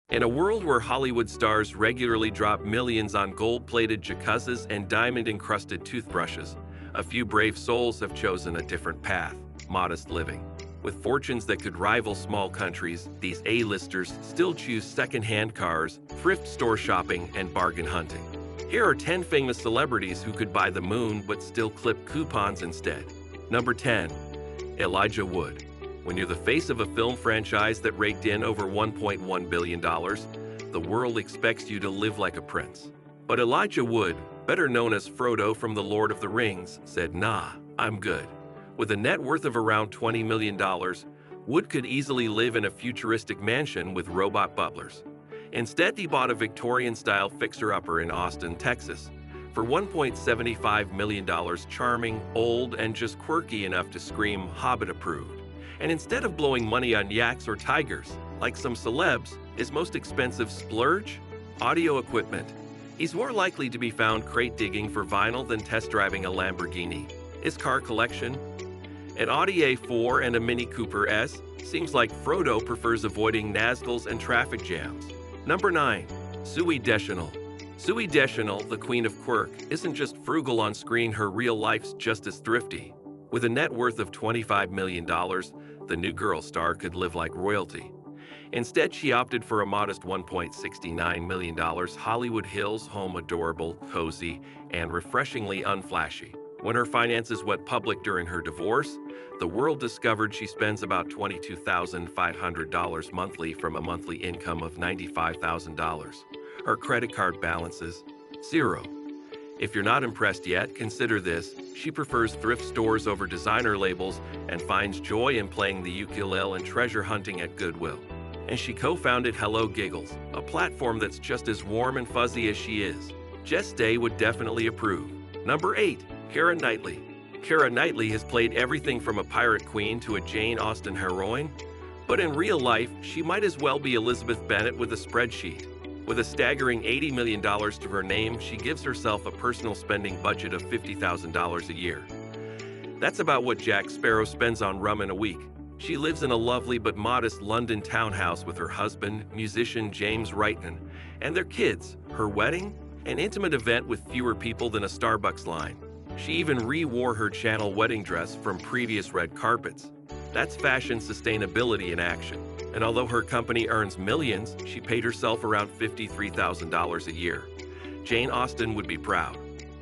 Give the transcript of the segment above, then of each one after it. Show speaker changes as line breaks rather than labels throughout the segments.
In a world where Hollywood stars regularly drop millions on gold-plated jacuzzas and diamond-encrusted toothbrushes, a few brave souls have chosen a different path: modest living. With fortunes that could rival small countries, these A-listers still choose second-hand cars, thrift store shopping, and bargain hunting. Here are 10 famous celebrities who could buy the moon but still clip coupons instead. Number 10. Elijah Wood. When you're the face of a film franchise that raked in over $1.1 billion, the world expects you to live like a prince. But Elijah Wood, better known as Frodo from The Lord of the Rings, said, "Nah, I'm good." With a net worth of around $20 million, Wood could easily live in a futuristic mansion with robot butlers. Instead, he bought a Victorian-style fixer-upper in Austin, Texas, for $1.75 million, charming, old, and just quirky enough to scream Hobbit approved. And instead of blowing money on yaks or tigers, like some celebs, his most expensive splurge? Audio equipment. He's more likely to be found crate digging for vinyl than test driving a Lamborghini. His car collection? An Audi A4 and a Mini Cooper S. Seems like Frodo prefers avoiding Nazguls and traffic jams. Number 9. Zooey Deschanel. Zooey Deschanel, the queen of quirk, isn't just frugal on screen, her real life's just as thrifty. With a net worth of $25 million, the new girl star could live like royalty. Instead, she opted for a modest $1.69 million Hollywood Hills home, adorable, cozy, and refreshingly unflashy. When her finances went public during her divorce, the world discovered she spends about $22,500 monthly from a monthly income of $95,000. Her credit card balances, zero. If you're not impressed yet, consider this: she prefers thrift stores over designer labels and finds joy in playing the ukulele and treasure hunting at Goodwill. And she co-founded Hello Giggles, a platform that's just as warm and fuzzy as she is. Jess Day would definitely approve. Number 8. Keira Knightley. Keira Knightley has played everything from a pirate queen to a Jane Austen heroine, but in real life, she might as well be Elizabeth Bennet with a spreadsheet. With a staggering $80 million to her name, she gives herself a personal spending budget of $50,000 a year. That's about what Jack Sparrow spends on rum in a week. She lives in a lovely but modest London townhouse with her husband, musician James Wrighton, and their kids. Her wedding? An intimate event with fewer people than a Starbucks line. She even re-wore her Channel wedding dress from previous red carpets. That's fashion sustainability in action. And although her company earns millions, she paid herself around $53,000 a year. Jane Austen would be proud.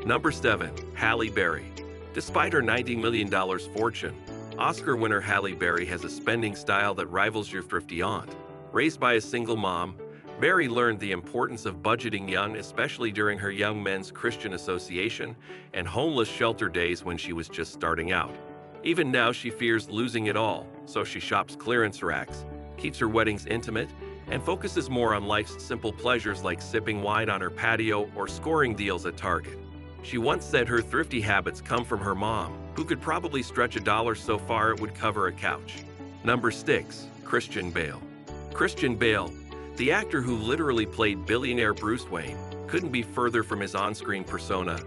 Number 7. Halle Berry. Despite her $90 million fortune, Oscar winner Halle Berry has a spending style that rivals your thrifty aunt. Raised by a single mom, Berry learned the importance of budgeting young, especially during her Young Men's Christian Association and homeless shelter days when she was just starting out. Even now, she fears losing it all, so she shops clearance racks, keeps her weddings intimate, and focuses more on life's simple pleasures like sipping wine on her patio or scoring deals at Target. She once said her thrifty habits come from her mom, who could probably stretch a dollar so far it would cover a couch. Number 6. Christian Bale. Christian Bale, the actor who literally played billionaire Bruce Wayne, couldn't be further from his on-screen persona.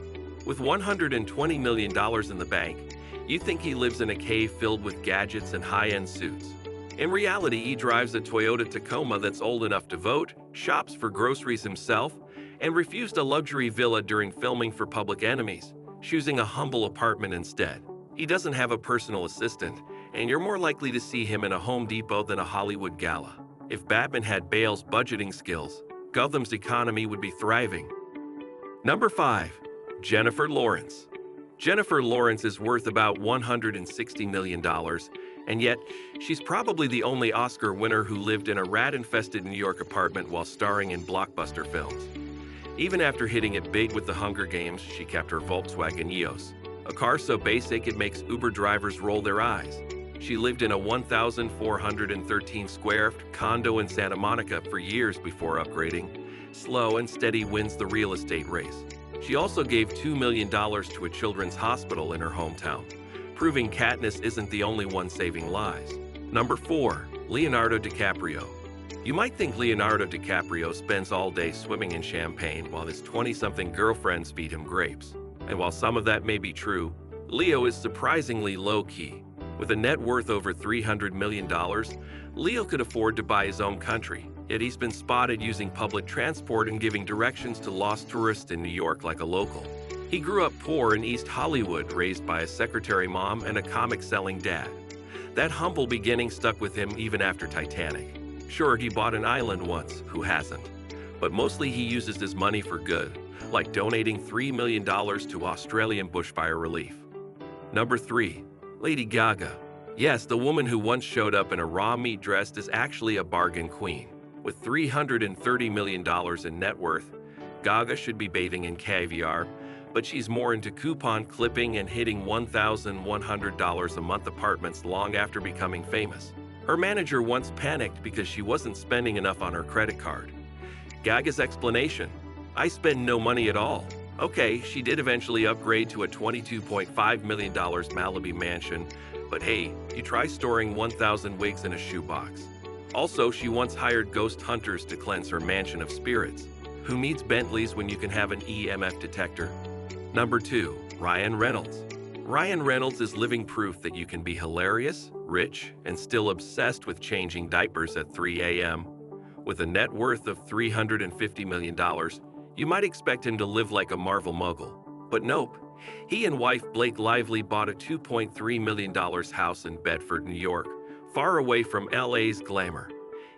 With $120 million in the bank, you'd think he lives in a cave filled with gadgets and high-end suits. In reality, he drives a Toyota Tacoma that's old enough to vote, shops for groceries himself, and refused a luxury villa during filming for Public Enemies, choosing a humble apartment instead. He doesn't have a personal assistant, and you're more likely to see him in a Home Depot than a Hollywood gala. If Batman had Bale's budgeting skills, Gotham's economy would be thriving. Number 5. Jennifer Lawrence. Jennifer Lawrence is worth about $160 million, and yet she's probably the only Oscar winner who lived in a rat-infested New York apartment while starring in blockbuster films. Even after hitting it big with The Hunger Games, she kept her Volkswagen EOS, a car so basic it makes Uber drivers roll their eyes. She lived in a 1,413 square foot condo in Santa Monica for years before upgrading. Slow and steady wins the real estate race. She also gave $2 million to a children's hospital in her hometown, proving Katniss isn't the only one saving lives. Number 4. Leonardo DiCaprio. You might think Leonardo DiCaprio spends all day swimming in champagne while his 20-something girlfriends feed him grapes. And while some of that may be true, Leo is surprisingly low-key. With a net worth over $300 million, Leo could afford to buy his own country, Yet he's been spotted using public transport and giving directions to lost tourists in New York like a local. He grew up poor in East Hollywood, raised by a secretary mom and a comic-selling dad. That humble beginning stuck with him even after Titanic. Sure, he bought an island once, who hasn't? But mostly he uses his money for good, like donating $3 million to Australian bushfire relief. Number 3. Lady Gaga. Yes, the woman who once showed up in a raw meat dress is actually a bargain queen. With $330 million in net worth, Gaga should be bathing in caviar, but she's more into coupon clipping and hitting $1,100 a month apartments long after becoming famous. Her manager once panicked because she wasn't spending enough on her credit card. Gaga's explanation: "I spend no money at all." Okay, she did eventually upgrade to a $22.5 million Malibu mansion, but hey, you try storing 1,000 wigs in a shoebox. Also, she once hired ghost hunters to cleanse her mansion of spirits. Who needs Bentleys when you can have an EMF detector? Number 2. Ryan Reynolds. Ryan Reynolds is living proof that you can be hilarious, rich, and still obsessed with changing diapers at 3 a.m. With a net worth of $350 million, you might expect him to live like a Marvel muggle. But nope. He and wife Blake Lively bought a $2.3 million house in Bedford, New York, far away from LA's glamour.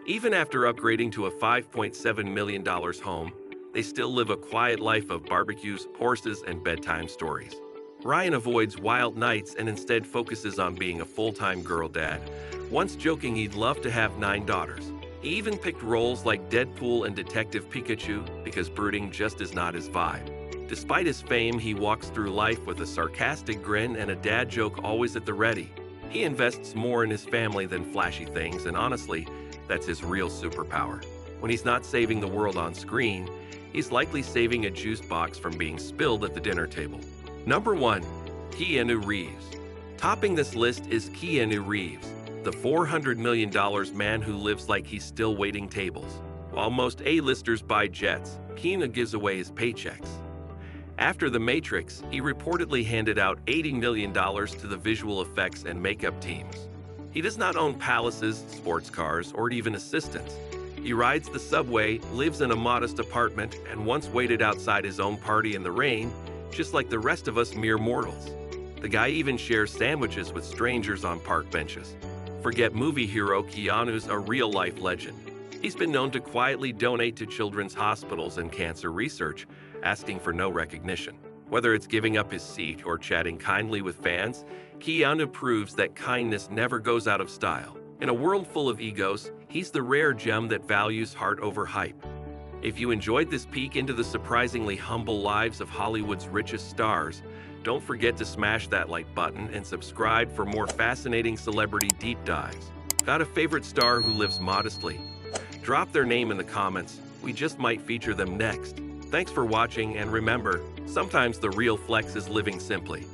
Even after upgrading to a $5.7 million home, they still live a quiet life of barbecues, horses, and bedtime stories. Ryan avoids wild nights and instead focuses on being a full-time girl dad, once joking he'd love to have 9 daughters. He even picked roles like Deadpool and Detective Pikachu because brooding just is not his vibe. Despite his fame, he walks through life with a sarcastic grin and a dad joke always at the ready. He invests more in his family than flashy things, and honestly, that's his real superpower. When he's not saving the world on screen, he's likely saving a juice box from being spilled at the dinner table. Number 1. Keanu Reeves. Topping this list is Keanu Reeves, the $400 million man who lives like he's still waiting tables. While most A-listers buy jets, Keanu gives away his paychecks. After The Matrix, he reportedly handed out $80 million to the visual effects and makeup teams. He does not own palaces, sports cars, or even assistants. He rides the subway, lives in a modest apartment, and once waited outside his own party in the rain, just like the rest of us mere mortals. The guy even shares sandwiches with strangers on park benches. Forget movie hero, Keanu's a real-life legend. He's been known to quietly donate to children's hospitals and cancer research, asking for no recognition. Whether it's giving up his seat or chatting kindly with fans, Keanu proves that kindness never goes out of style. In a world full of egos, he's the rare gem that values heart over hype. If you enjoyed this peek into the surprisingly humble lives of Hollywood's richest stars, don't forget to smash that like button and subscribe for more fascinating celebrity deep dives. Got a favorite star who lives modestly? Drop their name in the comments. We just might feature them next. Thanks for watching, and remember, sometimes the real flex is living simply.